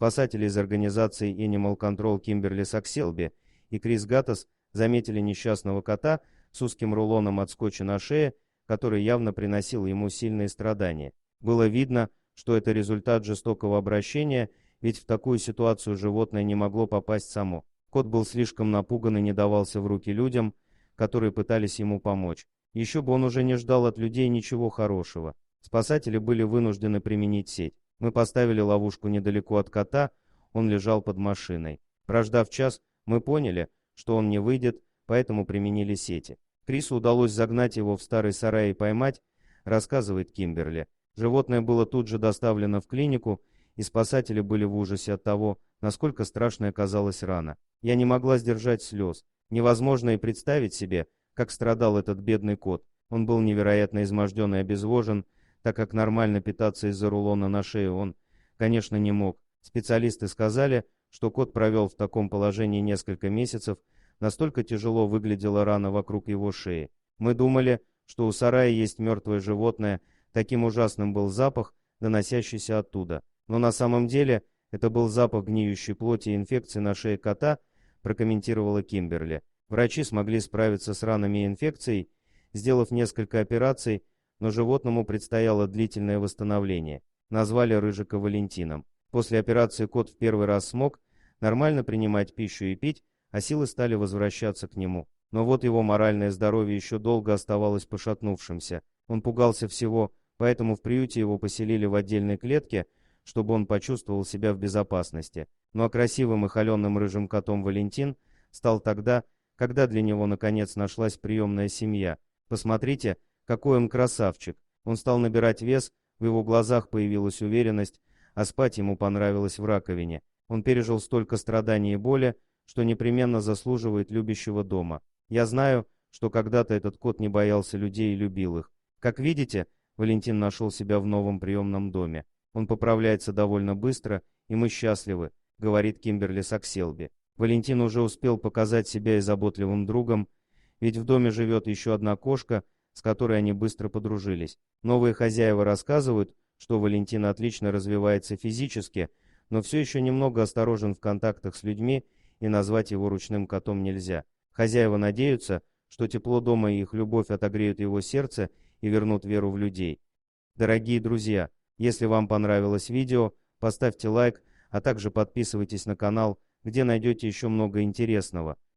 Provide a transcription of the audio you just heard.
Спасатели из организации Animal Control Кимберли Сакселби и Крис Гаттес заметили несчастного кота с узким рулоном от скотча на шее, который явно приносил ему сильные страдания. Было видно, что это результат жестокого обращения, ведь в такую ситуацию животное не могло попасть само. Кот был слишком напуган и не давался в руки людям, которые пытались ему помочь. Еще бы он уже не ждал от людей ничего хорошего. Спасатели были вынуждены применить сеть. Мы поставили ловушку недалеко от кота, он лежал под машиной. Прождав час, мы поняли, что он не выйдет, поэтому применили сети. Крису удалось загнать его в старый сарай и поймать, рассказывает Кимберли. Животное было тут же доставлено в клинику, и спасатели были в ужасе от того, насколько страшной оказалась рана. Я не могла сдержать слез. Невозможно и представить себе, как страдал этот бедный кот. Он был невероятно изможден и обезвожен, так как нормально питаться из-за рулона на шее он, конечно, не мог. Специалисты сказали, что кот провел в таком положении несколько месяцев, настолько тяжело выглядела рана вокруг его шеи. Мы думали, что у сарая есть мертвое животное, таким ужасным был запах, доносящийся оттуда. Но на самом деле это был запах гниющей плоти и инфекции на шее кота, прокомментировала Кимберли. Врачи смогли справиться с ранами и инфекцией, сделав несколько операций, но животному предстояло длительное восстановление. Назвали Рыжика Валентином. После операции кот в первый раз смог нормально принимать пищу и пить, а силы стали возвращаться к нему. Но вот его моральное здоровье еще долго оставалось пошатнувшимся. Он пугался всего, поэтому в приюте его поселили в отдельной клетке, чтобы он почувствовал себя в безопасности. Ну а красивым и холеным рыжим котом Валентин стал тогда, когда для него наконец нашлась приемная семья. Посмотрите, какой он красавчик. Он стал набирать вес, в его глазах появилась уверенность, а спать ему понравилось в раковине. Он пережил столько страданий и боли, что непременно заслуживает любящего дома. Я знаю, что когда-то этот кот не боялся людей и любил их. Как видите, Валентин нашел себя в новом приемном доме. Он поправляется довольно быстро, и мы счастливы, говорит Кимберли Сакселби. Валентин уже успел показать себя и заботливым другом, ведь в доме живет еще одна кошка, с которой они быстро подружились. Новые хозяева рассказывают, что Валентин отлично развивается физически, но все еще немного осторожен в контактах с людьми, и назвать его ручным котом нельзя. Хозяева надеются, что тепло дома и их любовь отогреют его сердце и вернут веру в людей. Дорогие друзья, если вам понравилось видео, поставьте лайк, а также подписывайтесь на канал, где найдете еще много интересного.